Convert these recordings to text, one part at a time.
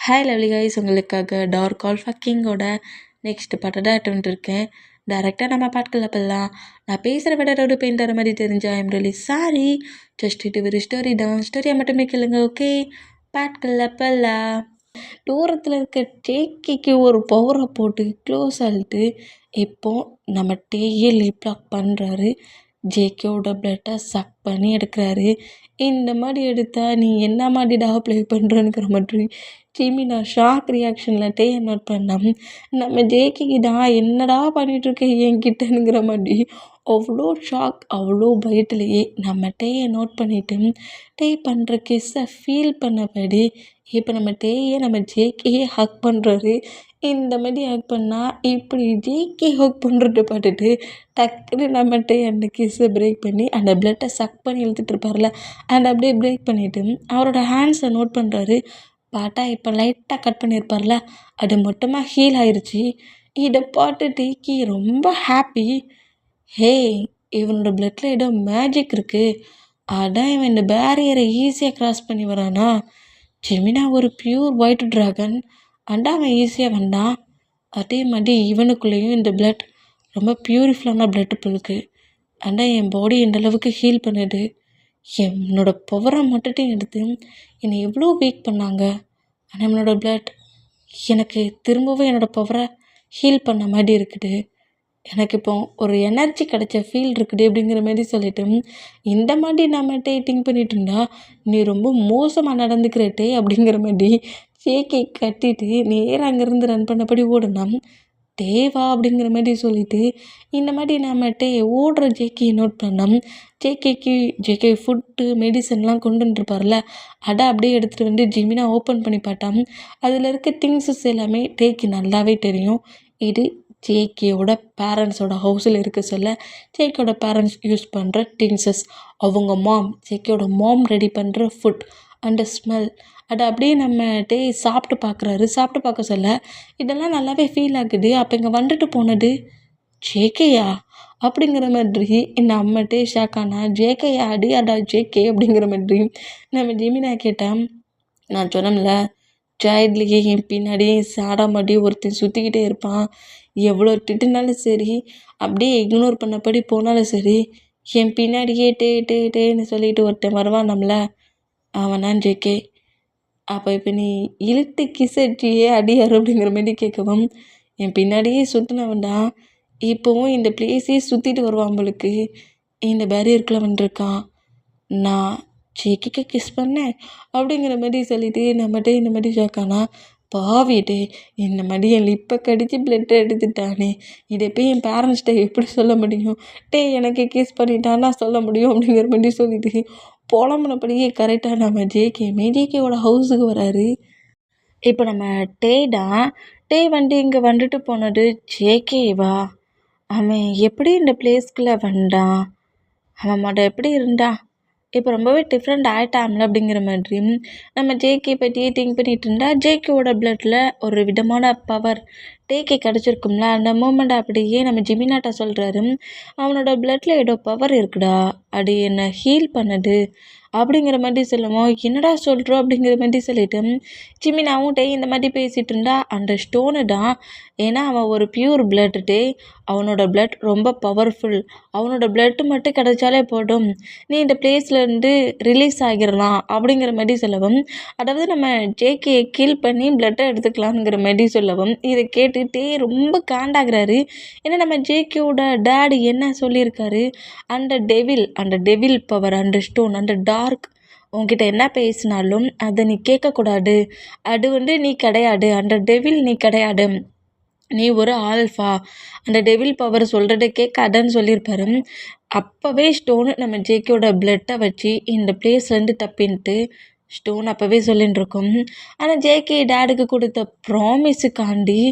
Hi lovely guys, உங்களுக்காக dark கால் ஃபக்கிங்கோட next பாட்டை தான் அட்டென்ட் இருக்கேன். டேரெக்டாக நம்ம பாட்டுக்குள்ள போகலாம். நான் பேசுகிற விட ரோடு பெயிண்ட் தர மாதிரி தெரிஞ்சா ஐம் ரியலி சாரி. ஜஸ்ட் இது ஒரு ஸ்டோரி தான், ஸ்டோரியை மட்டுமே கேளுங்க. ஓகே, பாட்டுக்குள்ள போகலாம். தூரத்தில் இருக்க டேக்கிக்கு ஒரு பவரை போட்டு க்ளோஸ் ஆகிட்டு இப்போ நம்ம டேயே லிப் லாக் பண்ணுறாரு. ஜேகேவோட பிளட்டை சக் பண்ணி எடுக்கிறாரு. இந்த மாதிரி எடுத்தா நீ என்ன மாதிரிடா ப்ளே பண்ணுறேங்கிற மாதிரி ஜிமினா ஷாக் ரியாக்ஷனில் டேயை நோட் பண்ணோம். நம்ம ஜேகேக்கு தான் என்னடா பண்ணிகிட்ருக்க என்கிட்டனுங்கிற மாதிரி அவ்வளோ ஷாக், அவ்வளோ பயத்துலையே நம்ம டேயை நோட் பண்ணிவிட்டு டே பண்ணுற கிஸ்ஸை ஃபீல் பண்ணபடி இப்போ நம்ம டேயை நம்ம ஜேகேயே ஹக் பண்ணுறாரு. இந்த மாதிரி ஹக் பண்ணால் இப்படி ஜேகே ஹக் பண்ணுறத பார்த்துட்டு டக்குன்னு நம்மகிட்ட அந்த கிஸ்ஸை பிரேக் பண்ணி அந்த பிளட்டை சக் பண்ணி இழுத்துட்டு இருப்பார்ல, அதை அப்படியே பிரேக் பண்ணிவிட்டு அவரோட ஹேண்ட்ஸை நோட் பண்ணுறாரு. பார்த்தா இப்போ லைட்டாக கட் பண்ணியிருப்பார்ல, அது மொத்தமாக ஹீல் ஆயிடுச்சு. இதை பார்த்து டேக்கி ரொம்ப ஹாப்பி. ஹே, இவனோட பிளட்டில் ஏதோ மேஜிக் இருக்குது, அதான் இவன் இந்த பேரியரை ஈஸியாக க்ராஸ் பண்ணி வரானா. ஜெமினா ஒரு பியூர் ஒயிட் ட்ராகன், அண்டா அவன் ஈஸியாக வந்தான். அதே மாதிரி இவனுக்குள்ளேயும் இந்த பிளட் ரொம்ப பியூரிஃபுல்லான பிளட் இருக்குது. ஆனால் என் பாடி இந்த அளவுக்கு ஹீல் பண்ணுது. என்னோட பவரை மட்டும் எடுத்து என்னை எவ்வளோ வீக் பண்ணாங்க. ஆனால் என்னோடய பிளட் எனக்கு திரும்பவும் என்னோடய பவரை ஹீல் பண்ண மாதிரி இருக்குது. எனக்கு இப்போ ஒரு எனர்ஜி கிடைச்ச ஃபீல் இருக்குது அப்படிங்கிற மாதிரி சொல்லிட்டு இந்த மாதிரி நம்ம திங்க் பண்ணிட்டு இருந்தா நீ ரொம்ப மோசமாக நடந்துக்கிறட்டே அப்படிங்கிற மாதிரி ஜேகே கட்டிட்டு நேராக அங்கேருந்து ரன் பண்ணபடி ஓடுனான். தேவா அப்படிங்கிற மாதிரி சொல்லிட்டு இந்த மாதிரி நம்மகிட்ட ஓடுற ஜேகே நோட் பண்ணோம். ஜேகே ஃபுட்டு மெடிசன்லாம் கொண்டு வந்துருப்பார்ல, அதை அப்படியே எடுத்துகிட்டு வந்து ஜிமினா ஓப்பன் பண்ணி பார்த்தான். அதில் இருக்க திங்ஸஸ் எல்லாமே டேக்கு நல்லாவே தெரியும். இது ஜேகேவோட பேரண்ட்ஸோட ஹவுஸில் இருக்க சொல்ல ஜேகேவோட பேரண்ட்ஸ் யூஸ் பண்ணுற திங்ஸஸ், அவங்க ஜேகேவோட மாம் ரெடி பண்ணுற ஃபுட் அண்ட் ஸ்மெல், அதை அப்படியே நம்ம சாப்பிட்டு பார்க்குறாரு. சாப்பிட்டு பார்க்க சொல்ல இதெல்லாம் நல்லாவே ஃபீல் ஆகுது. அப்போ இங்கே வந்துட்டு போனது ஜேகேயா அப்படிங்கிற மாதிரி நம்ம ஷாக் ஆனா. ஜேகேயா அடியாடா ஜேகே அப்படிங்கிற மாதிரி நம்ம ஜெமினா கேட்டேன். நான் சொன்னோம்ல, சைல்ட்லேயே என் பின்னாடியே சாடா மாட்டி ஒருத்தன் சுற்றிக்கிட்டே இருப்பான். எவ்வளோ திட்டுனாலும் சரி, அப்படியே இக்னோர் பண்ணபடி போனாலும் சரி, என் பின்னாடியே டேன்னு சொல்லிட்டு ஒருத்தன் வருவான் நம்மள, அவனான் ஜேகே. அப்போ இப்போ நீ இழுத்து கிசட்டியே அடியார் அப்படிங்கிற மாதிரி கேட்கவும், என் பின்னாடியே சுற்றினவன் தான் இப்போவும் இந்த பிளேஸே சுற்றிட்டு வருவான் உங்களுக்கு. இந்த பேரியருக்குள்ள வந்துருக்கான். நான் ஜேகேக்கு கிஸ் பண்ணேன் அப்படிங்கிற மாதிரி சொல்லிட்டு நம்மகிட்ட இந்த மாதிரி ஷாக்கானா. பாவிட்டே, இந்த மாதிரி என் லிப்பை கடிச்சு பிளட்டை எடுத்துட்டானே, இதை போய் என் பேரண்ட்ஸ்கிட்ட எப்படி சொல்ல முடியும்? எனக்கு கிஸ் பண்ணிட்டான்னா சொல்ல முடியும் அப்படிங்கிற மாதிரி சொல்லிட்டு புலம்புனபடியே கரெக்டாக நம்ம ஜேகேவோட ஹவுஸுக்கு வராரு. இப்போ நம்ம தான் இங்கே வந்துட்டு போனது ஜேகேவா? அவன் எப்படி இந்த பிளேஸ்க்குள்ளே வந்தான்? அவன் மட்டும் எப்படி இருந்தான்? இப்போ ரொம்பவே டிஃப்ரெண்ட் ஆகிட்டான்ல அப்படிங்கிற மாதிரி நம்ம ஜேகே பற்றியே திங்க் பண்ணிகிட்டு இருந்தா, ஜேகேவோட பிளட்டில் ஒரு விதமான பவர் டேக்கே கிடச்சிருக்கும்ல. அந்த மூமெண்ட் அப்படியே நம்ம ஜிமினாட்டா சொல்கிறாரு, அவனோட பிளட்டில் ஏதோ பவர் இருக்குடா, அது என்னை ஹீல் பண்ணுது அப்படிங்கிற மாதிரி சொல்லுவோம். என்னடா சொல்கிறோம் அப்படிங்கிற மாதிரி சொல்லிட்டு ஜிமினாவும் இந்த மாதிரி பேசிகிட்டு இருந்தா. அந்த ஸ்டோனு தான், ஏன்னா அவன் ஒரு பியூர் பிளட்டு, அவனோட பிளட் ரொம்ப பவர்ஃபுல், அவனோட பிளட்டு மட்டும் கிடைச்சாலே போதும், நீ இந்த பிளேஸ்லேருந்து ரிலீஸ் ஆகிடலாம் அப்படிங்கிற மாதிரி சொல்லவும், அதாவது நம்ம ஜேகே கில் பண்ணி பிளட்டை எடுத்துக்கலாங்கிற மாதிரி சொல்லவும், இதை கேட்டுகிட்டே ரொம்ப காண்டாகிறாரு. ஏன்னா நம்ம ஜேகேவோட டேடி என்ன சொல்லியிருக்காரு, அந்த டெவில் பவர், அந்த ஸ்டோன், அந்த டார்க், உன்கிட்ட என்ன பேசினாலும் அதை நீ கேட்கக்கூடாது, அது நீ கிடையாது, அந்த டெவில் நீ கிடையாது, நீ ஒரு ஆல்ஃபா, அந்த டெவில் பவர் சொல்கிறத கேட்காதன்னு சொல்லியிருப்பாரு. அப்போவே ஸ்டோனு நம்ம ஜேகேவோட பிளட்டை வச்சு இந்த பிளேஸ்லேருந்து தப்பின்ட்டு ஸ்டோன் அப்போவே சொல்லின்னு இருக்கோம். ஆனால் ஜேகே டேடுக்கு கொடுத்த ப்ராமிஸுக்காண்டி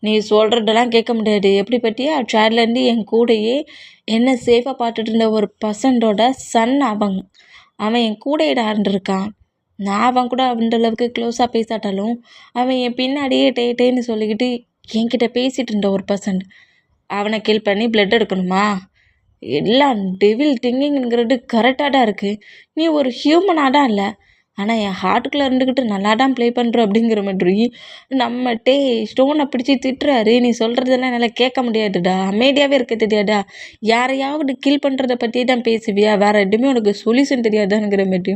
நீ சொல்கிறதெல்லாம் கேட்க முடியாது. எப்படி பற்றியா, சேர்லேருந்து என் கூடையே என்னை சேஃபாக பார்த்துட்டு இருந்த ஒரு பர்சனோட சன் அவன் என் கூடையிட இருந்திருக்கான். நான் அவன் கூட அந்த அளவுக்கு க்ளோஸாக பேசாட்டாலும் அவன் என் பின்னாடியே டேன்னு சொல்லிக்கிட்டு என்கிட்ட பேசிகிட்டு இருந்த ஒரு பர்சன், அவனை கில் பண்ணி பிளட் எடுக்கணுமா? எல்லாம் டெவில் திங்கிங்கிறது கரெக்டாக தான் இருக்குது. நீ ஒரு ஹியூமனாக தான் இல்லை, ஆனால் என் ஹார்ட்டுக்குள்ளே இருந்துக்கிட்டு நல்லா தான் ப்ளே பண்ணுற அப்படிங்கிற மாதிரி நம்ம ஸ்டோனை பிடிச்சி திட்டுறாரு. நீ சொல்கிறதெல்லாம் என்னால் கேட்க முடியாதுடா, அமைதியாகவே இருக்க தெரியாதா, யாரையாவது கில் பண்ணுறத பற்றி தான் பேசுவியா, வேறு எதுவுமே உனக்கு சொல்யூஷன் தெரியாதாங்கிற மாதிரி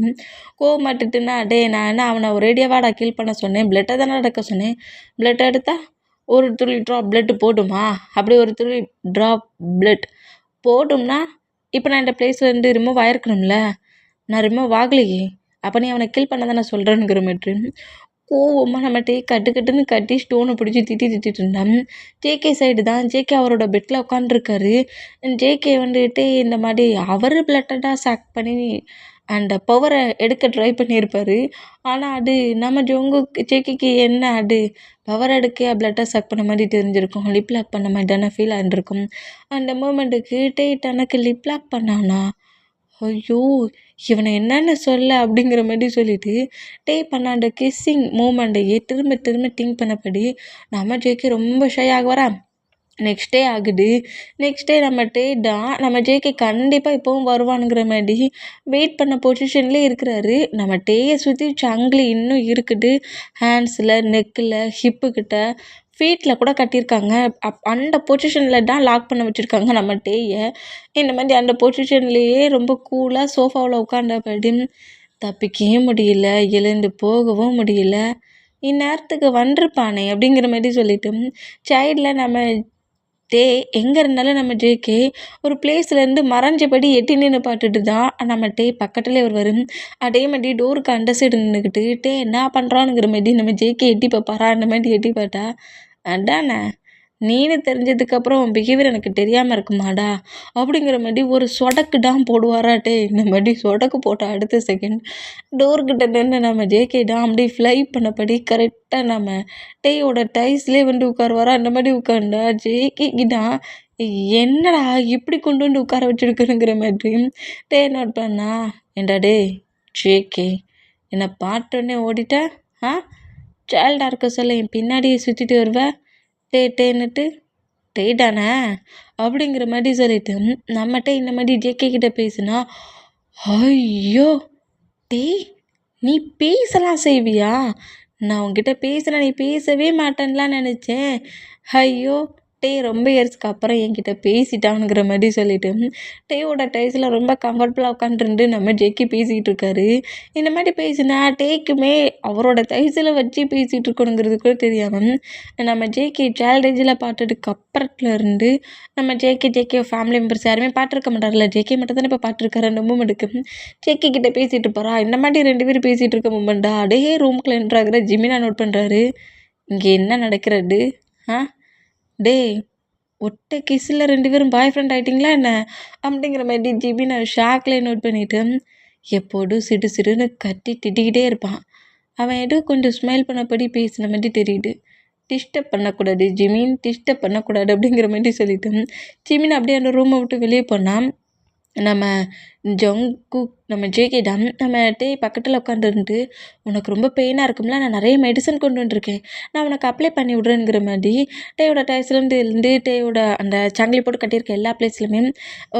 கோவமாட்டுட்டுன்னா, நான் என்ன அவனை ஒரேடியாவாடா கில் பண்ண சொன்னேன், பிளட்டை தானே எடுக்க சொன்னேன், பிளட் எடுத்தா ஒரு துளி ட்ராப் பிளட் போடுமா, அப்படி ஒரு துளி ட்ராப் பிளட் போடும்னா இப்போ நான் இந்த பிளேஸ்லேருந்து ரிமூவ் ஆயிருக்கணும்ல, நான் ரிமூவ் ஆகலையே, அப்போ நீ அவனை கில் பண்ண தானே சொல்கிறேங்கிற மாதிரி கோவமாக நம்மகிட்டே கட்டு கட்டுன்னு கட்டி ஸ்டோனை பிடிச்சி திட்டிட்டு இருந்தான். ஜேகே சைடு தான். ஜேகே அவரோட பெட்டில் உட்காந்துருக்காரு. ஜேகே வந்துட்டு இந்த மாதிரி அவர் பிளட்டடாக சாக் பண்ணி அந்த பவரை எடுக்க ட்ரை பண்ணியிருப்பார். ஆனால் அது நம்ம ஜேகேக்கு என்ன அது பவர் எடுக்க பிளட்டை சக் பண்ண மாதிரி தெரிஞ்சிருக்கும், லிப் லாக் பண்ண மாதிரி தானே ஃபீல் ஆகிருக்கும். அந்த மூமெண்ட்டுக்கு தனக்கு லிப் லாக் பண்ணானா, ஐயோ இவனை என்னென்னு சொல்ல அப்படிங்கிற மாதிரி சொல்லிட்டு பண்ண அந்த கிஸ்ஸிங் மூமெண்ட்டையே திரும்ப திரும்ப திங்க் பண்ணபடி நம்ம ஜேகே ரொம்ப ஷை ஆக வரா. நெக்ஸ்ட் டே ஆகுது. நெக்ஸ்ட் டே நம்ம ஜேகே கண்டிப்பாக இப்போவும் வருவானுங்கிற மாதிரி வெயிட் பண்ண பொசிஷன்லேயே இருக்கிறாரு. நம்ம டேயை சுற்றி சங்கிலி இன்னும் இருக்குது, ஹேண்ட்ஸில், நெக்கில், ஹிப்புக்கிட்ட, ஃபீட்டில் கூட கட்டியிருக்காங்க. அந்த பொசிஷனில் தான் லாக் பண்ண வச்சுருக்காங்க நம்ம டேயை. இந்த மாதிரி அந்த பொசிஷன்லேயே ரொம்ப கூலாக சோஃபாவில் உட்காந்தபடி தப்பிக்கவும் முடியல, எழுந்து போகவும் முடியல. இந்நேரத்துக்கு வந்திருப்பானே அப்படிங்கிற மாதிரி சொல்லிட்டு சைடில் நம்ம எங்கே இருந்தாலும் நம்ம ஜேகே ஒரு பிளேஸ்லேருந்து மறைஞ்சபடி எட்டி நின்று பார்த்துட்டு தான் நம்ம பக்கத்துலேயே வருவார். அதே மாதிரி டோருக்கு அந்த சைடு நின்றுக்கிட்டு என்ன பண்ணுறானுங்கிற மாதிரி நம்ம ஜேகே எட்டி பார்ப்பாரா, அந்த மாதிரி எட்டி பார்த்தா அதானே நீனு தெரிஞ்சதுக்கப்புறம் உன் பிஹேவியர் எனக்கு தெரியாமல் இருக்குமாடா அப்படிங்கிற மாதிரி ஒரு சொடக்கு தான் போடுவாராட்டே. இந்த மாதிரி சொடக்கு போட்ட அடுத்த செகண்ட் டோர்கிட்ட நின்று நம்ம ஜேகே தான் அப்படியே ஃப்ளை பண்ணபடி கரெக்டாக நம்ம டேயோட டைஸ்லேயே வந்து உட்காருவாரா. அந்த மாதிரி உட்காந்தா ஜேகேக்கு தான் என்னடா இப்படி கொண்டு வந்து உட்கார வச்சுருக்கணுங்கிற மாதிரி நோட் பண்ணா. ஏண்டா ஜேகே என்னை பார்த்தோன்னே ஓடிட்ட, சைல்டாக இருக்க சொல்ல என் பின்னாடியே சுற்றிட்டு வருவேன், டேன்னுட்டு தானே அப்படிங்கிற மாதிரி சொல்லிட்டு நம்மகிட்ட இந்த மாதிரி ஜேகே கிட்ட பேசுனா, ஐயோ நீ பேசலாம் செய்வியா, நான் உங்ககிட்ட பேசுனா நீ பேசவே மாட்டேன்லாம் நினச்சேன், ஐயோ ரொம்ப இயர்ஸ்க்கு அப்புறம் என்கிட்ட பேசிட்டானுங்கிற மாதிரி சொல்லிட்டு டேயோட டைஸில் ரொம்ப கம்ஃபர்டபுளாக உட்காந்துருந்து நம்ம ஜேகே பேசிக்கிட்டு இருக்காரு. இந்த மாதிரி பேசினா டேக்குமே அவரோட டைஸில் வச்சு பேசிகிட்டு இருக்கணுங்கிறது கூட தெரியாமல் நம்ம ஜேகே சேலரேஜில் பாட்டுக்கு அப்புறத்துல இருந்து நம்ம ஜேகே ஃபேமிலி மெம்பர்ஸ் யாருமே பார்த்துருக்க மாட்டார்ல, ஜேகே மட்டும் தானே இப்போ பார்த்துருக்காரு. அந்த மூமெண்ட்டுக்கு ஜேகே கிட்டே பேசிகிட்டு போகிறா. இந்த மாதிரி 2 பேரும் பேசிகிட்டு இருக்க மூமெண்ட்டா அடையே ரூம்குள்ளே என்ட்ராகிற ஜிமினா நோட் பண்ணுறாரு. இங்கே என்ன நடக்கிறது, ஒட்டை கிஸ்ஸில் 2 பேரும் பாய் ஃப்ரெண்ட் ஆகிட்டிங்களா என்ன அப்படிங்கிற மாதிரி ஜிமினா ஷாக்லேயே நோட் பண்ணிவிட்டு எப்போதும் சிடு சிடுன்னு கட்டி திட்டிக்கிட்டே இருப்பான். அவன் ஏதோ கொஞ்சம் ஸ்மைல் பண்ணபடி பேசின மாதிரி தெரியுது. டிஸ்டர்ப் பண்ணக்கூடாது ஜிமின், டிஸ்டர்ப் பண்ணக்கூடாது அப்படிங்கிற மாதிரி சொல்லிட்டு ஜிமின் அப்படியே அந்த ரூமை விட்டு வெளியே போனான். நம்ம நம்ம ஜேகே தான் நம்ம பக்கத்தில் உட்காந்துருந்து உனக்கு ரொம்ப பெயினாக இருக்கும்ல, நான் நிறைய மெடிசன் கொண்டு வந்துருக்கேன், நான் உனக்கு அப்ளை பண்ணி விட்றேங்கிற மாதிரி டேயோட டைஸ்லேருந்து டேயோட அந்த சங்கிலி போட்டு கட்டியிருக்க எல்லா பிளேஸ்லையுமே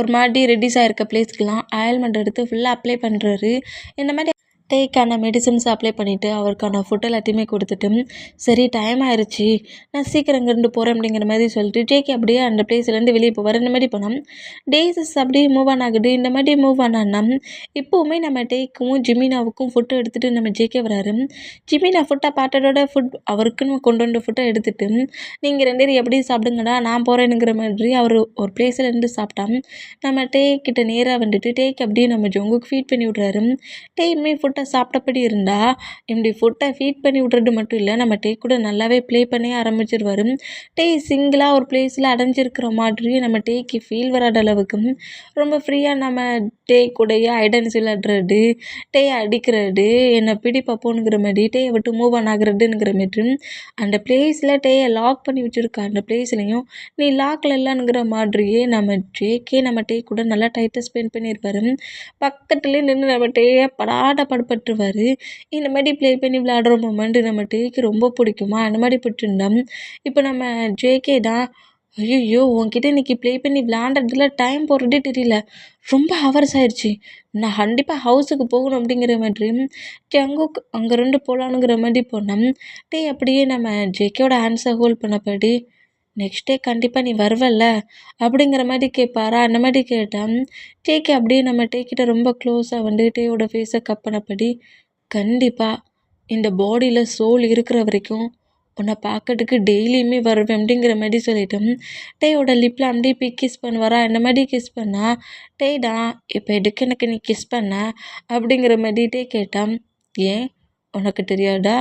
ஒரு மாதிரி ரெடிஸாக இருக்க பிளேஸ்க்கெலாம் ஆயில்மெண்ட் எடுத்து ஃபுல்லாக அப்ளை பண்ணுறாரு. இந்த மாதிரி டேக்கான மெடிசன்ஸ் அப்ளை பண்ணிவிட்டு அவருக்கான ஃபுட் எல்லாத்தையுமே கொடுத்துட்டு சரி டைம் ஆயிடுச்சு நான் சீக்கிரம் இங்கேருந்து போகிறேன் அப்படிங்கிற மாதிரி சொல்லிட்டு ஜேகே அப்படியே அந்த பிளேஸ்லேருந்து வெளியே போவார். இந்த மாதிரி போனால் டேஸஸ் அப்படியே மூவ் ஆன் ஆகுது. இந்த மாதிரி மூவ் ஆனா இப்போவுமே நம்ம டேக்கும் ஜிமினாவுக்கும் ஃபுட்டு எடுத்துகிட்டு நம்ம ஜேகே வராரு. ஜிமினா ஃபுட்டை பாட்டோட ஃபுட் அவருக்குன்னு கொண்டு வந்த ஃபுட்டை எடுத்துகிட்டு நீங்கள் 2 பேரும் எப்படி சாப்பிடுங்கடா நான் போகிறேனுங்கிற மாதிரி அவர் ஒரு பிளேஸ்லேருந்து சாப்பிட்டான். நம்ம கிட்ட நேராக வந்துட்டு டேக்கு அப்படியே நம்ம ஜொங்குக்கு ஃபீட் பண்ணி விட்றாரு. டேயுமே ஃபுட்டை சாப்பிட்டபடி இருந்தால் இப்படி ஃபுட்டை ஃபீட் பண்ணி விட்றது மட்டும் இல்லை, நம்ம கூட நல்லாவே ப்ளே பண்ணி ஆரம்பிச்சிருவார். சிங்கிளாக ஒரு பிளேஸில் அடைஞ்சிருக்கிற மாதிரி நம்ம டேக்கு ஃபீல் வராத அளவுக்கு ரொம்ப ஃப்ரீயாக நம்ம கூடைய ஐடன்ஸ் விளாடுறது, அடிக்கிறது, என்னை பிடி பார்ப்போனுங்கிற மாதிரி டேயை விட்டு மூவ் ஆன் ஆகுறதுங்கிற மாதிரி அந்த பிளேஸில் டேயை லாக் பண்ணி வச்சுருக்க அந்த பிளேஸ்லையும் நீ லாக்கில் இல்லைங்கிற மாதிரியே நம்ம நம்ம கூட நல்லா டைட்டாக ஸ்பெண்ட் பண்ணியிருப்பார். பக்கத்துலேயே நின்று நம்ம படாட படுப்பட்டுருவார். இந்த மாதிரி ப்ளே பண்ணி விளையாடுற மொமெண்ட்டு நம்ம ரொம்ப பிடிக்குமா, அந்த மாதிரி பிடிச்சிருந்தா இப்போ நம்ம ஜேகே தான் ஐயய்யோ! உன்கிட்ட இன்னைக்கு ப்ளே பண்ணி விளையாண்டதுல டைம் போறதே தெரியல. ரொம்ப ஹவர்ஸ் ஆயிருச்சு. நான் கண்டிப்பா ஹவுஸுக்கு போகணும் அப்படிங்கிற மாதிரி ஜங்குக் அங்க இருந்து போலானுங்கிற மாரி போனோம். டேய் அப்படியே நம்ம ஜேகேயோட ஹேண்ட்ஸ ஹோல்ட் பண்ணபடி, நெக்ஸ்ட் டே கண்டிப்பா நீ வருவல்ல? அப்படிங்கிற மாரி கேட்பாரா, அந்த மாரி கேட்டா, ஜேகே அப்படியே நம்ம டே கிட்ட ரொம்ப க்ளோஸா வந்து டேயோட ஃபேஸ கப் பண்ணபடி, கண்டிப்பா இந்த பாடியில சோல் இருக்கிற வரைக்கும் உன்னை பார்க்கறதுக்கு டெய்லியுமே வருவேன் அப்படிங்கிற மாரி சொல்லிட்டு, டேயோட லிப்ல அப்படியே போய் கிஸ் பண்ணுவாரா, இந்த மாரி கிஸ் பண்ணா, டேய்டா இப்போ எதுக்கு எனக்கு நீ கிஸ் பண்ண? அப்படிங்கிற மாரி டே கேட்டா, ஏன் உனக்கு தெரியாதா?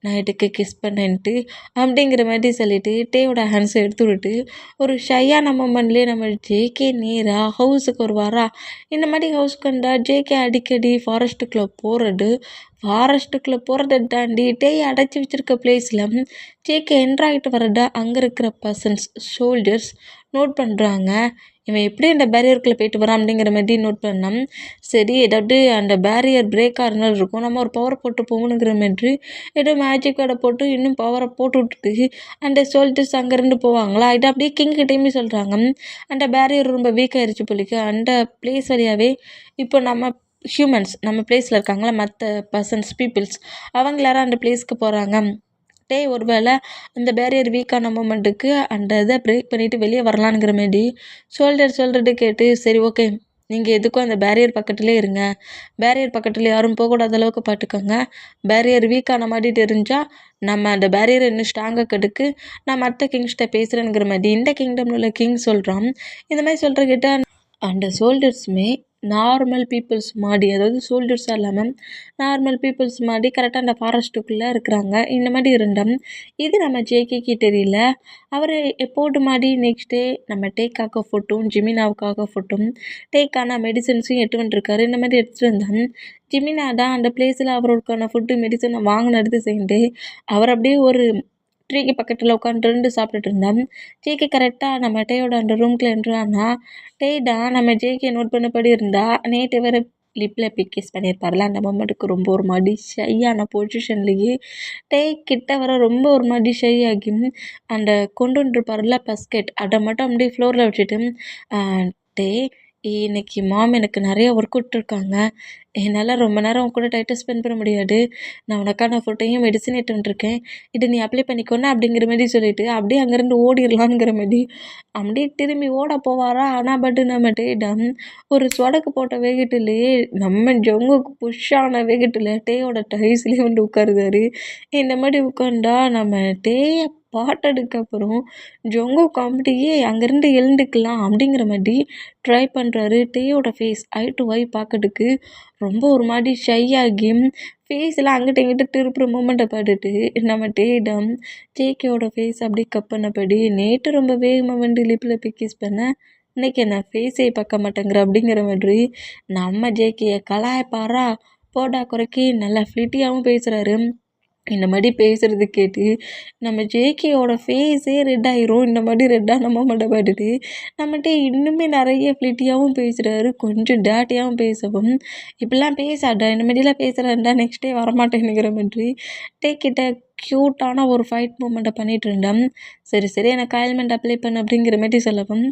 நான் எதுக்கு கிஸ் பண்ணேன்ட்டு? அப்படிங்கிற மாரி சொல்லிட்டு டேயோட ஹேண்ட்ஸ எடுத்து விட்டுட்டு, ஒரு ஷையான மொமெண்ட்லயே நம்ம ஜேகே நேரா ஹவுஸுக்கு வருவாரா, இந்த மாரி ஹவுஸ்க்கு வந்தா ஜேகே அடிக்கடி ஃபாரஸ்ட்டுக்குள்ள போறது, ஃபாரஸ்ட்டுக்குள்ள போறத தாண்டி டேய் அடைச்சி வச்சிருக்க பிளேஸ்ல ஜேகே என்டர் ஆகிட்டு வர்றத அங்கே இருக்கிற பர்சன்ஸ், சோல்ஜர்ஸ் நோட் பண்ணுறாங்க. இவன் எப்படி அந்த பேரியருக்குள்ளே போயிட்டு வரான் அப்படிங்கிற மாதிரி நோட் பண்ணோம். சரி ஏதாவது அந்த பேரியர் பிரேக் ஆகிற இருக்கும், நம்ம ஒரு பவர் போட்டு போகணுங்கிற மாதிரி ஏதோ மேஜிக் வேர்டை போட்டு இன்னும் பவரை போட்டு விட்டுட்டு அந்த சோல்ஜர்ஸ் அங்கேருந்து போவாங்களா, இதை அப்படியே கிங் கிட்டேயுமே சொல்கிறாங்க. அந்த பேரியர் ரொம்ப வீக் ஆயிடுச்சு போலிக்கு, அந்த பிளேஸ் வழியாகவே இப்போ நம்ம ஹியூமன்ஸ் நம்ம பிளேஸில் இருக்காங்களா மற்ற பர்சன்ஸ் பீப்புள்ஸ் அவங்க எல்லாரும் அந்த பிளேஸ்க்கு போகிறாங்க. டேய் ஒரு வேளை அந்த பேரியர் வீக்கான மூமெண்ட்டுக்கு அந்த இதை பிரேக் பண்ணிவிட்டு வெளியே வரலான்ங்கிற மாரி ஷோல்டர் சொல்கிறது கேட்டு, சரி ஓகே நீங்கள் எதுக்கும் அந்த பேரியர் பக்கத்துலேயே இருங்க, பேரியர் பக்கத்தில் யாரும் போகக்கூடாத அளவுக்கு பார்த்துக்கோங்க, பேரியர் வீக்கான மாதிரி தெரிஞ்சால் நம்ம அந்த பேரியரை இன்னும் ஸ்ட்ராங்காக கெடுக்கு நான் மற்ற கிங்ஸ்கிட்ட பேசுகிறேங்கிற மாதிரி இந்த கிங்டமில் உள்ள கிங் சொல்கிறான். இந்த மாதிரி சொல்கிறக்கிட்ட அந்த சோல்ஜர்ஸுமே நார்மல் பீப்புள்ஸ் மாடி, அதாவது சோல்ஜர்ஸாக இல்லாமல் நார்மல் பீப்புள்ஸ் மாடி கரெக்டாக அந்த ஃபாரஸ்ட்டுக்குள்ளே இருக்கிறாங்க. இந்த மாதிரி இருந்தோம். இது நம்ம ஜேகேக்கு தெரியல. அவர் எப்போது மாடி நெக்ஸ்ட் டே நம்ம டேக்காக ஃபோட்டோவும் ஜிமினாவுக்காக ஃபோட்டோவும் டேக்கான மெடிசன்ஸும் எடுத்து வந்துருக்காரு. இந்த மாதிரி எடுத்துகிட்டு வந்தோம். ஜிமினா தான் அந்த பிளேஸில் அவருக்கான ஃபுட்டு மெடிசனை வாங்கினது சேர்ந்து அவர் அப்படியே ஒரு ட்ரீக்கு பக்கத்தில் உட்காந்துருந்து சாப்பிட்டுட்டு இருந்தேன். ஜேகே கரெக்டாக நம்ம டேயோட அந்த ரூம்குள்ளே என்ட்ரானா, டேடா நம்ம ஜேகே நோட் பண்ணபடி இருந்தா நேற்று வேறு லிப்பில் போய் கிஸ் பண்ணியிருப்பார்ல, அந்த மொமெண்ட்டுக்கு ரொம்ப ஒரு மாதிரி ஷையான பொசிஷன்லேயே டே கிட்ட வர ரொம்ப ஒரு மாதிரி ஷை ஆகி அந்த கொண்டு வந்துருப்பார்ல பஸ்கெட் அதை மட்டும் அப்படியே ஃப்ளோரில் வச்சுட்டு, டே இன்னைக்கு மாம் எனக்கு நிறைய ஒர்க் விட்டுருக்காங்க, என்னால் ரொம்ப நேரம் உன் கூட டைட்டாக ஸ்பெண்ட் பண்ண முடியாது, நான் உனக்கான ஃபுட்டையும் மெடிசன் எடுத்து வந்துருக்கேன், இதை நீ அப்ளை பண்ணிக்கோன்னா அப்படிங்கிற மாதிரி சொல்லிவிட்டு அப்படியே அங்கேருந்து ஓடிடலான்ங்கிற மாதிரி அப்படியே திரும்பி ஓட போவாரா. ஆனால் பட்டு நம்ம டேடம் ஒரு சொடக்கு போட்ட வேகத்துலேயே நம்ம ஜங்குக்கு புஷ் ஆன வேகத்தில் டேயோட டைஸ்லேயே வந்து உட்காருதாரு. இந்த மாதிரி உட்காந்தா நம்ம டேயை பாட்டதுக்கப்புறம் ஜொங்கோ காமெடியே அங்கேருந்து எழுந்துக்கலாம் அப்படிங்கிற மாதிரி ட்ரை பண்ணுறாரு. டேயோட ஃபேஸ் ஐ டு ஐ பார்க்கறதுக்கு ரொம்ப ஒரு மாதிரி ஷை ஆகி ஃபேஸ்லாம் அங்கிட்ட இங்கிட்ட திருப்புற மூமெண்ட்டை பார்த்துட்டு நம்ம டேடம் ஜேகேயோட ஃபேஸ் அப்படியே கப் பண்ணபடி, நேற்று ரொம்ப வேகமாக வந்து லிப்பில் போய் கிஸ் பண்ணேன், இன்னைக்கு என்ன ஃபேஸே பார்க்க மாட்டேங்கிற அப்படிங்கிற மாதிரி நம்ம ஜேகேயை கலாய்ப்பாரா. போடா குறைக்கி நல்லா ஃப்ளிட்டியாகவும் பேசுகிறாரு. இந்த மாதிரி பேசுகிறது கேட்டு நம்ம ஜேகேயோட ஃபேஸே ரெட் ஆயிரும். இந்த மாதிரி ரெட்டான மொமெண்ட்டை பார்த்துட்டு நம்மகிட்ட இன்னுமே நிறைய ஃப்ளிட்டியாகவும் பேசுகிறாரு, கொஞ்சம் டேட்டியாகவும் பேசவும், இப்படிலாம் பேசாதா இந்த மாதிரிலாம் பேசுகிறாருந்தா நெக்ஸ்ட் டே வரமாட்டேங்கிற மாதிரி டே கிட்ட க்யூட்டான ஒரு ஃபைட் மூமெண்ட்டை பண்ணிகிட்டு இருந்தேன். சரி சரி எனக்கு ஆயில்மெண்ட் அப்ளை பண்ணு அப்படிங்கிற மாதிரி சொல்லவும்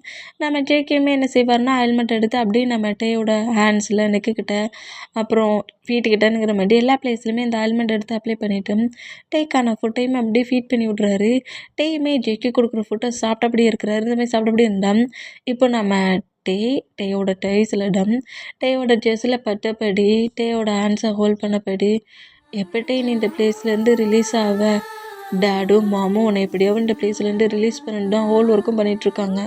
நம்ம ஜேகேயுமே என்ன செய்வார்னா ஆயில்மெண்ட் எடுத்து அப்படியே நம்ம டேயோட ஹேண்ட்ஸில் நெக்குக்கிட்ட அப்புறம் ஃபீட்டுக்கிட்டங்கிற மாதிரி எல்லா பிளேஸ்லையுமே இந்த ஆயில்மெண்ட் எடுத்து அப்ளை பண்ணிவிட்டு டேக்கான ஃபுட்டையுமே அப்படியே ஃபீட் பண்ணி விட்றாரு. டேயுமே ஜேகே கொடுக்குற ஃபுட்டை சாப்பிட்டபடியே இருக்கிறாரு. இந்த மாதிரி சாப்பிட்டபடியே இருந்தால் இப்போ நம்ம டேயோட டைஸில் டேயோட ட்ரெஸ்ஸில் பட்டபடி டேயோட ஹேண்ட்ஸை ஹோல்ட் பண்ணபடி, எப்பட்டே நீ இந்த பிளேஸ்லேருந்து ரிலீஸ் ஆவ, டேடும் மாமும் உன்னை எப்படியாவது இந்த பிளேஸ்லேருந்து ரிலீஸ் பண்ணிட்டு தான் ஹோல் ஒர்க்கும் பண்ணிகிட்ருக்காங்க,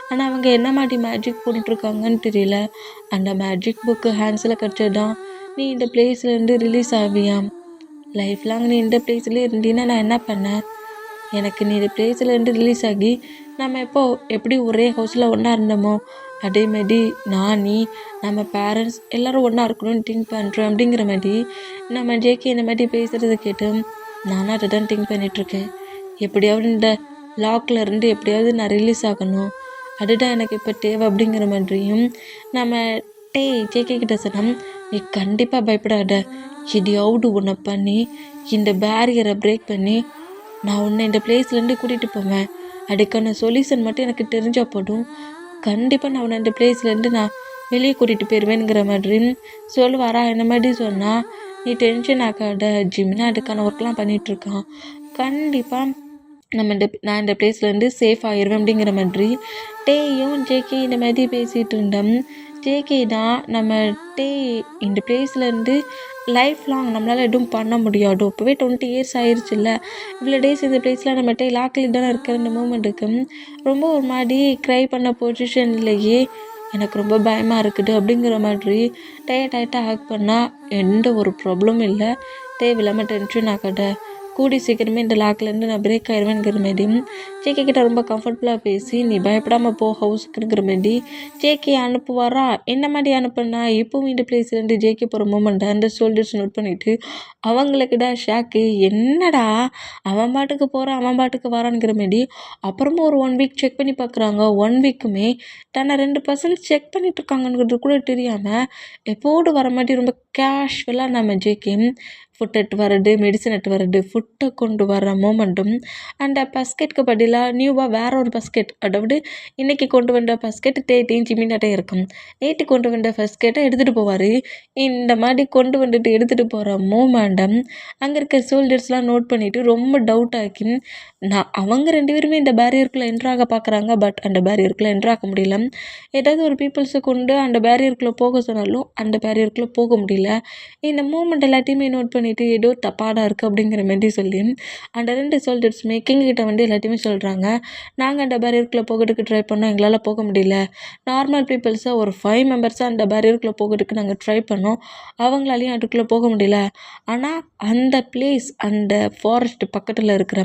ஆனால் அவங்க என்ன மாதிரி மேஜிக் போட்டுட்ருக்காங்கன்னு தெரியல, அந்த மேஜிக் புக்கு ஹேண்ட்ஸில் கிடச்சது தான் நீ இந்த பிளேஸ்லேருந்து ரிலீஸ் ஆவியாம், லைஃப் லாங் நீ இந்த பிளேஸ்லேயே இருந்தீன்னா நான் என்ன பண்ணேன், எனக்கு நீ இந்த பிளேஸ்லேருந்து ரிலீஸ் ஆகி நம்ம எப்படி ஒரே ஹவுஸில் ஒன்றா இருந்தோமோ அதேமாரி நான் நீ நம்ம பேரண்ட்ஸ் எல்லோரும் ஒன்றா இருக்கணும்னு திங்க் பண்ணுறேன் அப்படிங்கிற மாதிரி நம்ம ஜேகே இந்த மாதிரி பேசுகிறத கேட்டு நானும் அதை தான் திங்க் பண்ணிகிட்ருக்கேன். எப்படியாவது இந்த லாக்கில் இருந்து எப்படியாவது நான் ரிலீஸ் ஆகணும், அதுதான் எனக்கு இப்போ தேவை அப்படிங்கிற மாதிரியும் நம்ம ஜேகே கிட்ட சொன்னோம். நீ கண்டிப்பாக பயப்படாத, எதையாவது ஒன்றை பண்ணி இந்த பேரியரை பிரேக் பண்ணி நான் உன்னை இந்த பிளேஸ்லேருந்து கூட்டிகிட்டு போவேன், அதுக்கான சொல்யூஷன் மட்டும் எனக்கு தெரிஞ்சால் போதும், கண்டிப்பாக நான் அவனை அந்த பிளேஸ்லேருந்து நான் வெளியே கூட்டிகிட்டு போயிடுவேனுங்கிற மாதிரி சொல்லுவாரா. இந்த மாதிரி சொன்னால், நீ டென்ஷன் ஆக்காத, ஜிம்னா அதுக்கான ஒர்க்லாம் பண்ணிகிட்ருக்கான், கண்டிப்பாக நான் இந்த பிளேஸ்லேருந்து சேஃப் ஆயிடுவேன் அப்படிங்கிற மாதிரி டேயும் ஜேகே இந்த மாதிரி பேசிகிட்டு இருந்தேன். ஜேகே தான் நம்ம டே இந்த பிளேஸ்லேருந்து லைஃப் லாங் நம்மளால் எதுவும் பண்ண முடியாது, இப்போவே 20 இயர்ஸ் ஆயிடுச்சுல்ல, இவ்வளோ டேஸ் இந்த பிளேஸில் நம்ம டே லாக்கில் தானே இருக்கிற இந்த மூமெண்ட்டுக்கு ரொம்ப ஒரு மாதிரி க்ரை பண்ண பொசிஷன்லேயே எனக்கு ரொம்ப பயமாக இருக்குது அப்படிங்கிற மாதிரி டைட்டாக ஆக்ட் பண்ணால் எந்த ஒரு ப்ராப்ளமும் இல்லை, தேவையில்லாமல் டென்ஷன் ஆகாத, கூடி சீக்கிரமே இந்த லாக்லேருந்து நான் பிரேக் ஆயிடுவேங்கிற மாரி ஜேகே கிட்ட ரொம்ப கம்ஃபர்டபுளாக பேசி, நீ பயப்படாமல் போ ஹவுஸுக்குங்கிற மாரி ஜேகே அனுப்புவாரா. என்ன மாதிரி அனுப்புனா இப்போவும் இந்த பிளேஸ்லேருந்து ஜேகே போகிற மூமெண்ட்டை அந்த சோல்ஜர்ஸ் நோட் பண்ணிவிட்டு அவங்களுக்குடா ஷாக்கு, என்னடா அவன் பாட்டுக்கு போகிறான் அவன் பாட்டுக்கு வரான்ங்கிற மாரி. அப்புறமா ஒரு 1 வீக் செக் பண்ணி பார்க்குறாங்க. 1 வீக்குமே தன்னை 2% செக் பண்ணிட்டு இருக்காங்கங்கிறது கூட தெரியாமல் எப்போது வர மாதிரி ரொம்ப கேஷுவலாக நம்ம ஜேகே ஃபுட் எடுத்து வர்றது, மெடிசன் எடுத்து வர்றது, ஃபுட்டை கொண்டு வர மூமெண்ட்டும் அந்த பஸ்கெட்டுக்கு பதிலாக நியூவாக வேற ஒரு பஸ்கெட், அதாவது இன்றைக்கி கொண்டு வந்த பஸ்கெட் தேய்த்தையும் ஜிமினாட்டே இருக்கும், நேற்று கொண்டு வந்த பஸ்கெட்டை எடுத்துகிட்டு போவார். இந்த மாதிரி கொண்டு வந்துட்டு எடுத்துகிட்டு போகிற மூமெண்டம் அங்கே இருக்க சோல்ஜர்ஸ்லாம் நோட் பண்ணிவிட்டு ரொம்ப டவுட் ஆக்கி அவங்க 2 பேருமே இந்த பேரியருக்குள்ளே என்ட்ராக பார்க்குறாங்க. பட் அந்த பேரியருக்குள்ளே என்ட்ராக முடியல. ஏதாவது ஒரு பீப்புள்ஸை கொண்டு அந்த பேரியருக்குள்ளே போக சொன்னாலும் அந்த பேரியருக்குள்ளே போக முடியல. இந்த மூமெண்ட் எல்லாத்தையுமே நோட் பண்ணிவிட்டு ஏதோ தப்பாக இருக்குது அப்படிங்கிற மாதிரி சொல்லி அந்த 2 சோல்ஜர்ஸுமே கிட்ட வந்து எல்லாத்தையுமே சொல்கிறாங்க. நாங்கள் அந்த பேரியருக்குள்ளே போகிறதுக்கு ட்ரை பண்ணோம், எங்களால் போக முடியல. நார்மல் பீப்புள்ஸாக ஒரு 5 மெம்பர்ஸாக அந்த பேரியருக்குள்ளே போகிறதுக்கு நாங்கள் ட்ரை பண்ணோம், அவங்களாலையும் அதுக்குள்ளே போக முடியல. ஆனால் அந்த பிளேஸ் அந்த ஃபாரஸ்ட் பக்கத்தில் இருக்கிற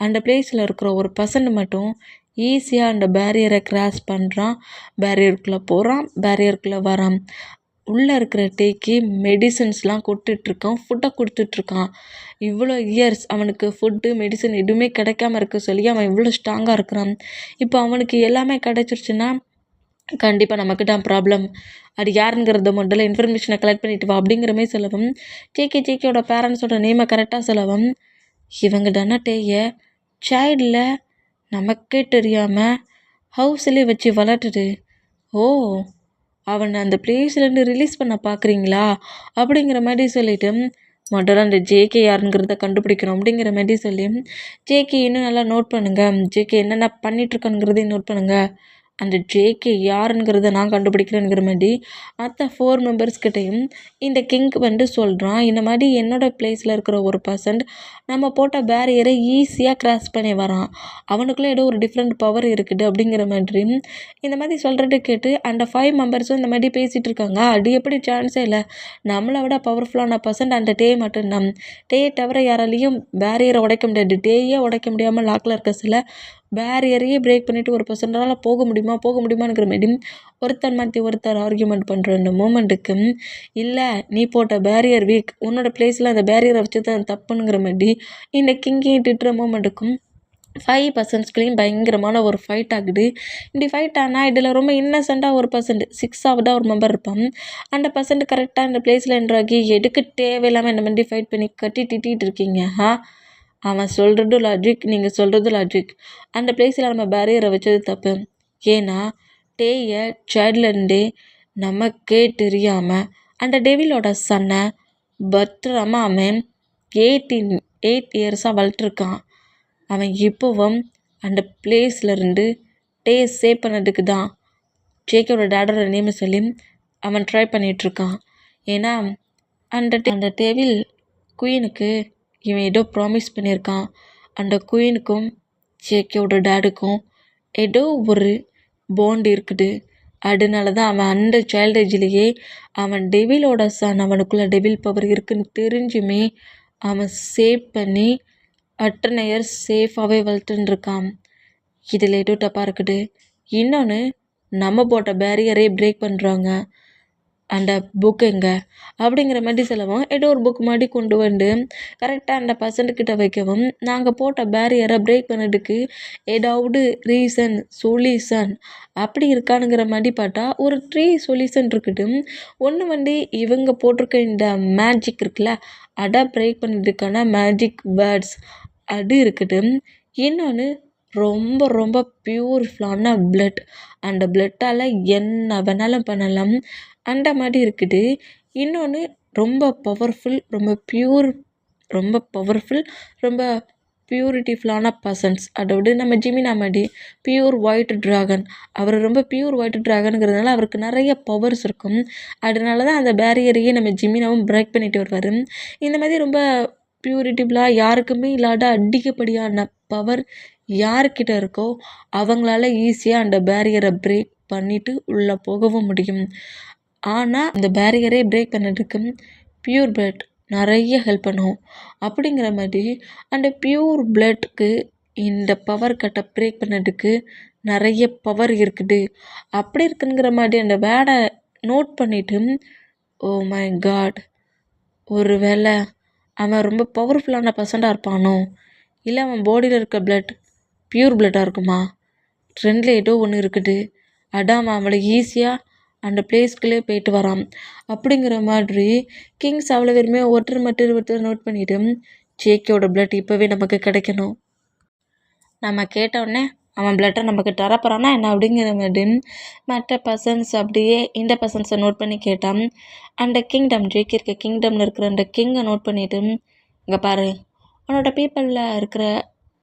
அந்த பிளேஸில் இருக்கிற ஒரு பர்சன் மட்டும் ஈஸியாக அந்த பேரியரை கிராஸ் பண்ணுறான், பேரியருக்குள்ளே போகிறான், பேரியருக்குள்ளே வரான். உள்ளே இருக்கிற டேக்கு மெடிசன்ஸ்லாம் கொடுத்துட்ருக்கான், ஃபுட்டை கொடுத்துட்ருக்கான். இவ்வளோ இயர்ஸ் அவனுக்கு ஃபுட்டு மெடிசன் எதுவுமே கிடைக்காம இருக்க சொல்லி அவன் இவ்வளோ ஸ்ட்ராங்காக இருக்கிறான். இப்போ அவனுக்கு எல்லாமே கிடச்சிருச்சுன்னா கண்டிப்பாக நமக்கு தான் ப்ராப்ளம், அது யாருங்கிறத முதல்ல இன்ஃபர்மேஷனை கலெக்ட் பண்ணிட்டு வா அப்படிங்கிற மாதிரி சொல்லவும், ஜேகேயோட பேரண்ட்ஸோட நேமை கரெக்டாக சொல்லவும், இவங்க தானே டேயை சைல்டில் நமக்கே தெரியாமல் ஹவுஸ்லேயே வச்சு வளர்த்துது, ஓ அவனை அந்த பிளேஸ்லேருந்து ரிலீஸ் பண்ண பார்க்குறீங்களா அப்படிங்கிற மாதிரி சொல்லிவிட்டு முதல்ல அந்த ஜேகே யாருங்கிறத கண்டுபிடிக்கணும் அப்படிங்கிற மாதிரி சொல்லி ஜேகே இன்னும் நல்லா நோட் பண்ணுங்கள், ஜேகே என்னென்ன பண்ணிகிட்ருக்கானுங்கிறதையும் நோட் பண்ணுங்கள், அந்த ஜேகே யாருங்கிறத நான் கண்டுபிடிக்கிறேங்கிற மாதிரி மற்ற 4 மெம்பர்ஸ்கிட்டையும் இந்த கிங்க் வந்து சொல்கிறான். இந்த மாதிரி என்னோடய பிளேஸில் இருக்கிற ஒரு பர்சன்ட் நம்ம போட்ட பேரியரை ஈஸியாக கிராஸ் பண்ணி வரான், அவனுக்குள்ளே ஏதோ ஒரு டிஃப்ரெண்ட் பவர் இருக்குது அப்படிங்கிற மாதிரி இந்த மாதிரி சொல்கிறது கேட்டு அந்த 5 மெம்பர்ஸும் இந்த மாதிரி பேசிகிட்டு இருக்காங்க. அது எப்படி சான்ஸே இல்லை, நம்மளை விட பவர்ஃபுல்லான பர்சன்ட் அந்த டே மட்டும்தான், டேயை தவிர யாராலையும் பேரியரை உடைக்க முடியாது. டேயே உடைக்க முடியாமல் லாக்கில் இருக்க சில பேரியரையே பிரேக் பண்ணிவிட்டு ஒரு பர்சன்டால் போக முடியுமாங்கிற மாரி ஒருத்தர் மாற்றி ஒருத்தர் ஆர்கியூமெண்ட் பண்ணுற அந்த மூமெண்ட்டுக்கு, இல்லை நீ போட்ட பேரியர் வீக், உன்னோட பிளேஸில் அந்த பேரியரை வச்சு தான் தப்புங்கிற மாதிரி இந்த கிங்கையும் திட்டுற மூமெண்ட்டுக்கும் 5 பர்சன்ட்ஸ்குள்ளேயும் பயங்கரமான ஒரு ஃபைட் ஆகுது. இப்படி ஃபைட் ஆனால் இதில் ரொம்ப இன்னசென்ட்டாக ஒரு பர்சன்ட் 6ஆவதாக ஒரு மெம்பர் இருப்பான். அந்த பர்சன்ட் கரெக்டாக அந்த பிளேஸில் என்ட்ராகி எதுக்கு தேவையில்லாமல் இந்த மாதிரி ஃபைட் பண்ணி கட்டி திட்டிகிட்டு இருக்கீங்க, அவன் சொல்கிறது லாஜிக், நீங்கள் சொல்கிறது லாஜிக், அந்த பிளேஸில் நம்ம பேரியரை வச்சது தப்பு. ஏன்னா டேயை சைல்ட்லேருந்தே நமக்கே தெரியாமல் அந்த டெவிலோட சன்னை பத்திரமா அவன் 8 இயர்ஸாக வளர்த்துருக்கான். அவன் இப்போவும் அந்த பிளேஸ்லேருந்து டே சேவ் பண்ணதுக்கு தான் ஜேகேயோட டேடோட நேமை சொல்லி அவன் ட்ரை பண்ணிகிட்ருக்கான். ஏன்னா அந்த டேவில் குயினுக்கு இவன் ஏதோ ப்ராமிஸ் பண்ணியிருக்கான், அந்த குயினுக்கும் ஜேகேயோட டேடுக்கும் ஏதோ ஒரு பாண்ட் இருக்குது. அதனால தான் அவன் அந்த சைல்டேஜ்லேயே அவன் டெவிலோட சன், அவனுக்குள்ளே டெவில் பவர் இருக்குதுன்னு தெரிஞ்சுமே அவன் சேவ் பண்ணி அத்தனை இயர்ஸ் சேஃபாகவே வளர்த்துட்டுருக்கான். இதில் ஏதோ தப்பாக இருக்குது. இன்னொன்று, நம்ம போட்ட பேரியரே பிரேக் பண்ணுறாங்க, அந்த புக் எங்கே அப்படிங்கிற மாதிரி சொல்லவும் ஏதோ ஒரு புக் மாதிரி கொண்டு வந்து கரெக்டாக அந்த பர்சன்ட்கிட்ட வைக்கவும், நாங்கள் போட்ட பேரியரை பிரேக் பண்ணதுக்கு ஏதாவது ரீசன் சொல்யூஷன் அப்படி இருக்கானுங்கிற மாதிரி பார்த்தா ஒரு 3 சொல்யூஷன் இருக்குது. ஒன்று வந்து இவங்க போட்டிருக்க இந்த மேஜிக் இருக்குல்ல, அதை பிரேக் பண்ணதுக்கான மேஜிக் வேர்ட்ஸ் அது இருக்குது. இன்னொன்று ரொம்ப ரொம்ப பியூரிஃபுல்லான பிளட். அந்த பிளட்டால் என்ன வேணாலும் பண்ணலாம். அந்த மாதிரி இருக்குது. இன்னொன்று ரொம்ப பவர்ஃபுல், ரொம்ப பவர்ஃபுல், ரொம்ப பியூரிட்டிஃபுல்லான பர்சன்ஸ். அதாவது நம்ம ஜிமினா மாதிரி பியூர் ஒயிட் ட்ராகன். அவர் ரொம்ப பியூர் ஒயிட் ட்ராகனுங்கிறதுனால அவருக்கு நிறைய பவர்ஸ் இருக்கும். அதனால தான் அந்த பேரியரையே நம்ம ஜிமினாவும் பிரேக் பண்ணிட்டு வருவார். இந்த மாதிரி ரொம்ப பியூரிட்டிஃபுல்லாக யாருக்குமே இல்லாத அதிகப்படியான பவர் யார்கிட்ட இருக்கோ அவங்களால ஈஸியாக அந்த பேரியரை பிரேக் பண்ணிட்டு உள்ளே போகவும் முடியும். ஆனால் இந்த பேரியரே பிரேக் பண்ணதுக்கு பியூர் பிளட் நிறைய ஹெல்ப் பண்ணும். அப்படிங்கிற மாதிரி அந்த பியூர் பிளட்க்கு இந்த பவர் கட்டை பிரேக் பண்ணதுக்கு நிறைய பவர் இருக்குது. அப்படி இருக்குங்கிற மாதிரி அந்த வேர்டை நோட் பண்ணிவிட்டு, ஓ மை காட், ஒரு வேளை அவன் ரொம்ப பவர்ஃபுல்லான பர்சனாக இருப்பானோ, இல்லை அவன் பாடியில் இருக்க பிளட் பியூர் பிளட்டாக இருக்குமா, ரெண்டில் ஏதோ ஒன்று இருக்குது. அதான் அவன் அவளை ஈஸியாக அந்த பிளேஸ்க்குள்ளே போயிட்டு வரான். அப்படிங்கிற மாதிரி கிங்ஸ் அவ்வளோ பேருமே ஒருத்தர் நோட் பண்ணிவிட்டு, ஜேகேயோட பிளட் இப்போவே நமக்கு கிடைக்கணும். நம்ம கேட்டோடனே அவன் பிளட்டை நமக்கு தரப்போறானா என்ன அப்படிங்கிற மாதிரி மற்ற பர்சன்ஸ் அப்படியே இந்த பர்சன்ஸை நோட் பண்ணி கேட்டான். அந்த கிங்டம், ஜேகே இருக்க கிங்டமில் இருக்கிற அந்த கிங்கை நோட் பண்ணிவிட்டு, இங்கே பாரு, உன்னோட பீப்புளில் இருக்கிற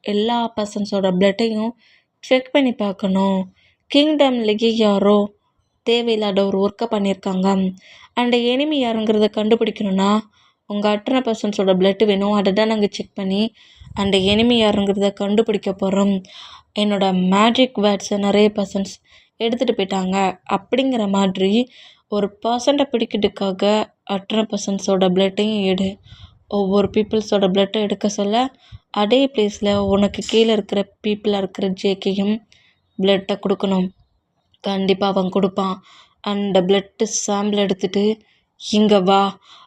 எல்லா பர்சன்ஸோட பிளட்டையும் செக் பண்ணி பார்க்கணும். கிங்டம்லேயே யாரோ தேவையில்லாத ஒரு ஒர்க்கை பண்ணியிருக்காங்க. அந்த எனிமி யாருங்கிறத கண்டுபிடிக்கணும்னா உங்கள் அத்தனை பர்சன்ஸோட பிளட்டு வேணும். அதை தான் நாங்கள் செக் பண்ணி அந்த எனிமி யாருங்கிறத கண்டுபிடிக்க போகிறோம். என்னோடய மேஜிக் வேர்ட்ஸை நிறைய பர்சன்ஸ் எடுத்துகிட்டு போயிட்டாங்க. அப்படிங்கிற மாதிரி ஒரு பர்சன்ட்டை பிடிக்கிறதுக்காக அத்தனை பர்சன்ஸோட பிளட்டையும் எடு. ஒவ்வொரு பீப்புள்ஸோட பிளட்டை எடுக்க சொல்ல அதே பிளேஸில் உனக்கு கீழே இருக்கிற பீப்புளாக இருக்கிற ஜேக்கையும் பிளட்டை கொடுக்கணும். கண்டிப்பாக அவன் கொடுப்பான். அந்த பிளட்டு சாம்பிள் எடுத்துகிட்டு இங்கே வா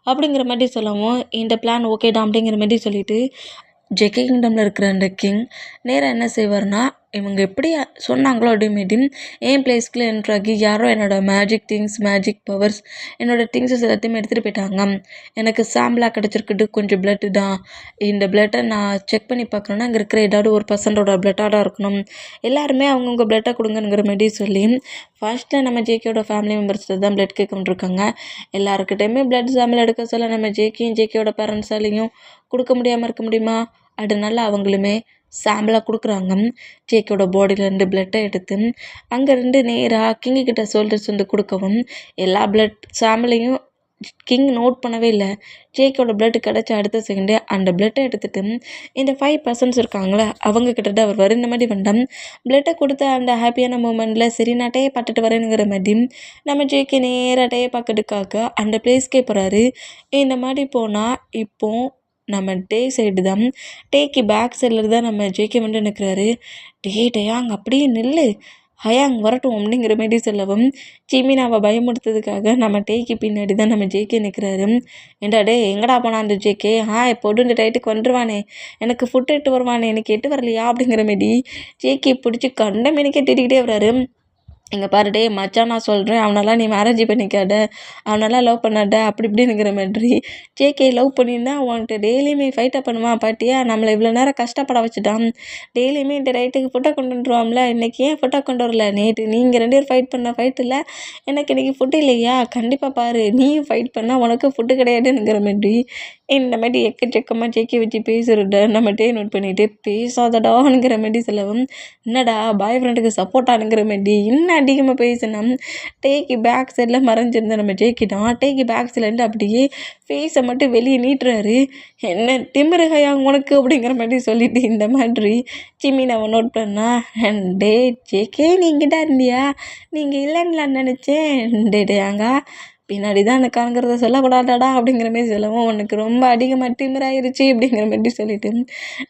அப்படிங்கிற மாதிரி சொல்லவும், இந்த பிளான் ஓகேடா அப்படிங்கிற மாதிரி சொல்லிவிட்டு ஜேகே கிங்டமில் இருக்கிற அந்த கிங் நேராக என்ன செய்வார்னா, இவங்க எப்படி சொன்னாங்களோ அதேமாரி என் பிளேஸ்க்குள்ளே என்ட்ராகி யாரோ என்னோடய மேஜிக் திங்ஸ், மேஜிக் பவர்ஸ், என்னோடய திங்ஸஸ் எல்லாத்தையுமே எடுத்துகிட்டு போயிட்டாங்க. எனக்கு சாம்பிளாக கிடச்சிருக்குது கொஞ்சம் பிளட்டு தான். இந்த பிளட்டை நான் செக் பண்ணி பார்க்கணுன்னா அங்கே இருக்கிற ஏதாவது ஒரு பர்சன்டோட பிளட்டாக தான் இருக்கணும். எல்லாருமே அவங்கவுங்க பிளட்டை கொடுங்கங்கிற மாதிரி சொல்லி ஃபர்ஸ்ட்டில் நம்ம ஜேகேயோட ஃபேமிலி மெம்பர்ஸில் தான் பிளட் கேட்கணுருக்காங்க. எல்லாருக்கிட்டையுமே பிளட் சாம்பிள் எடுக்க சொல்ல நம்ம ஜேகேயோட பேரண்ட்ஸாலையும் கொடுக்க முடியாமல் இருக்க முடியுமா? அதனால அவங்களுமே சாம்பிளாக கொடுக்குறாங்க. ஜேகேயோட பாடியிலேருந்து பிளட்டை எடுத்து அங்கேருந்து நேராக கிங்கிட்ட சோல்டர்ஸ் வந்து கொடுக்கவும், எல்லா பிளட் சாம்பிளையும் கிங் நோட் பண்ணவே இல்லை. ஜேகேயோட பிளட் கிடச்ச அடுத்த செகண்டே அந்த பிளட்டை எடுத்துகிட்டு இந்த 5 பர்சன்ஸ் இருக்காங்களே அவங்க கிட்டே அவர் வர இந்த மாதிரி வந்தான். பிளட்டை கொடுத்த அந்த ஹாப்பியான மூமெண்ட்டில் சரி நான் டே பார்த்துட்டு வரேனுங்கிற மாதிரி நம்ம ஜேகே நேராக டே பார்க்கறதுக்காக அந்த பிளேஸ்க்கே போகிறாரு. இந்த மாதிரி போனால் இப்போது நம்ம டே சைடு தான், டேக்கு பேக் சைடில் தான் நம்ம ஜேகே வந்து நிற்கிறாரு. டேயாங் அப்படியே நில்லு, ஹயாங் வரட்டும் அப்படிங்கிற மாதிரி சொல்லவும், ஜிமினாவை பயமுடுத்ததுக்காக நம்ம டேக்கு பின்னாடி தான் நம்ம ஜேகே நிற்கிறாரு. ஏண்டா டே எங்கடா போனா அந்த ஜேகே? எப்போது இந்த டைட்டுக்கு வந்துடுவானே, எனக்கு ஃபுட் எட்டு வருவானே, எனக்கு எட்டு வரலையா அப்படிங்கிற மாரி ஜேகே பிடிச்சி கண்ட மேனிக்கே திட்டிக்கிட்டே வர்றாரு. இங்கே பாரு டே மச்சான், நான் சொல்கிறேன், அவனெல்லாம் நீ மேரேஜ் பண்ணிக்காத, அவனெல்லாம் லவ் பண்ணாத அப்படி இப்படிங்கிற மாதிரி. ஜேகே லவ் பண்ணியிருந்தா அவன்கிட்ட டெய்லியுமே ஃபைட்டை பண்ணுவான். பாட்டியா நம்மளை இவ்வளோ நேரம் கஷ்டப்பட வச்சுட்டான். டெய்லியுமே இந்த ரைட்டுக்கு ஃபுட்டை கொண்டு வந்துருவான்ல, இன்றைக்கி ஏன் ஃபுட்டை கொண்டு வரல? நேற்று நீங்கள் 2 பேர் ஃபைட் பண்ண ஃபைட்டில் எனக்கு இன்றைக்கி ஃபுட்டு இல்லையா? கண்டிப்பாக பாரு, நீயும் ஃபைட் பண்ணால் உனக்கு ஃபுட்டு கிடையாதுங்கிற மாதிரி இந்த மாதிரி எக்கச்சக்கமாக ஜேகே வச்சு பேசுகிறத நம்ம டே நோட் பண்ணிவிட்டு பேசாதடாங்கிற மாதிரி சொல்லவும், என்னடா பாய் ஃப்ரெண்டுக்கு சப்போர்ட்டானுங்கிற மாதிரி இன்னும் அதிகமாக பேசினா டேக்கு பேக் சைடில் மறைஞ்சிருந்த நம்ம ஜேகே தான் டேக்கு பேக் சைட்லேருந்து அப்படியே ஃபேஸை மட்டும் வெளியே நீட்டுறாரு. என்ன திமிருகையா உனக்கு அப்படிங்கிற மாதிரி சொல்லிட்டு இந்த மாதிரி ஜிமினாவை நோட் பண்ணா, டே ஜேகே நீங்கள் தான் இருந்தியா? நீங்கள் இல்லைன்னு நினச்சேன். டேயாங்க பின்னாடி தான் எனக்கு காணுங்கிறத சொல்லக்கூடாதாடா அப்படிங்கிற மாதிரி சொல்லவும், உனக்கு ரொம்ப அதிகமாக திமிராயிருச்சு அப்படிங்கிற மாதிரி சொல்லிட்டு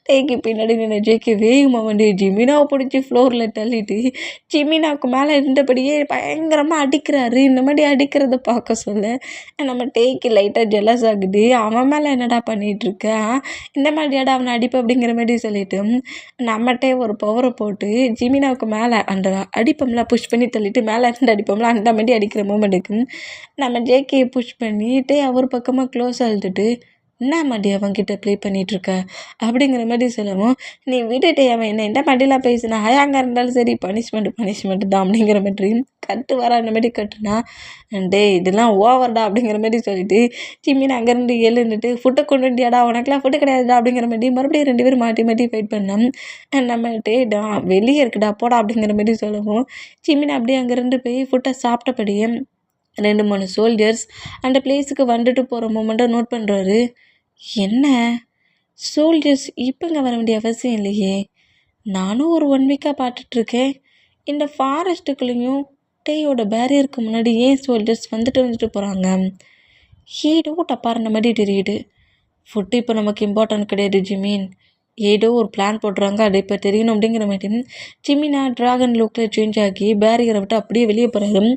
டேக்கு பின்னாடி நின்று ஜேகே வேகமாக வந்து ஜிமினாவை பிடிச்சி ஃப்ளோரில் தள்ளிட்டு ஜிமினாவுக்கு மேலே இருந்தபடியே பயங்கரமாக அடிக்கிறாரு. இந்த மாதிரி அடிக்கிறத பார்க்க சொல்ல நம்ம டேக்கு லைட்டாக ஜெலஸ் ஆகுது. அவன் மேலே என்னடா பண்ணிகிட்ருக்க, இந்த மாதிரியாடா அவனை அடிப்பு அப்படிங்கிற மாதிரி சொல்லிட்டு நம்மகிட்டே ஒரு பவரை போட்டு ஜிமினாவுக்கு மேலே அந்த அடிப்பம்லாம் புஷ் பண்ணி தள்ளிட்டு மேலே இருந்து அடிப்பம்லாம் அந்த மாதிரி அடிக்கிற மூமெண்ட்டுக்கு நம்ம ஜேகேயை புஷ் பண்ணிட்டு அவர் பக்கமாக க்ளோஸ் அழுதுட்டு, என்ன மாட்டி அவன்கிட்ட ப்ளே பண்ணிகிட்ருக்க அப்படிங்கிற மாதிரி சொல்லவும், நீ விட்டுட்டு அவன் என்ன மாட்டிலாம் பேசுனா ஹயாங்க இருந்தாலும் சரி பனிஷ்மெண்ட்டு தான் அப்படிங்கிற மாதிரி கட்டு வராத மாதிரி கட்டுனா, டேய் இதெல்லாம் ஓவர்டா அப்படிங்கிற மாதிரி சொல்லிட்டு சிம்மின் அங்கேருந்து எழுந்துட்டு ஃபுட்டை கொண்டு வண்டியாடா உனக்குலாம் ஃபுட்டு கிடையாதுடா அப்படிங்கிற மாதிரி மறுபடியும் 2 பேரும் மாட்டி மாட்டி ஃபைட் பண்ணோம். நம்மகிட்டே வெளியே இருக்குடா போடா அப்படிங்கிற மாதிரி சொல்லவும், சிம்மின் அப்படியே அங்கேருந்து போய் ஃபுட்டை சாப்பிட்டபடியே 2, 3 சோல்ஜர்ஸ் அந்த பிளேஸுக்கு வந்துட்டு போகிற மொமெண்ட்டை நோட் பண்ணுறாரு. என்ன சோல்ஜர்ஸ் இப்போங்க வர வேண்டிய அவசியம் இல்லையே, நானும் ஒரு 1 வீக்காக பார்த்துட்ருக்கேன். இந்த ஃபாரஸ்ட்டுக்குள்ளேயும் டேயோட பேரியருக்கு முன்னாடி ஏன் சோல்ஜர்ஸ் வந்துட்டு போகிறாங்க? ஏதோ தப்பாருந்த மாதிரி தெரியுது. ஃபுட்டு இப்போ நமக்கு இம்பார்ட்டன்ட் கிடையாது ஜிமின். ஏதோ ஒரு பிளான் போடுறாங்க, அது இப்போ தெரியணும் அப்படிங்கிற மாதிரி ஜிமினா ட்ராகன் லுக்கில் சேஞ்ச் ஆகி பேரியரை விட்டு அப்படியே வெளியே போகிறாரு.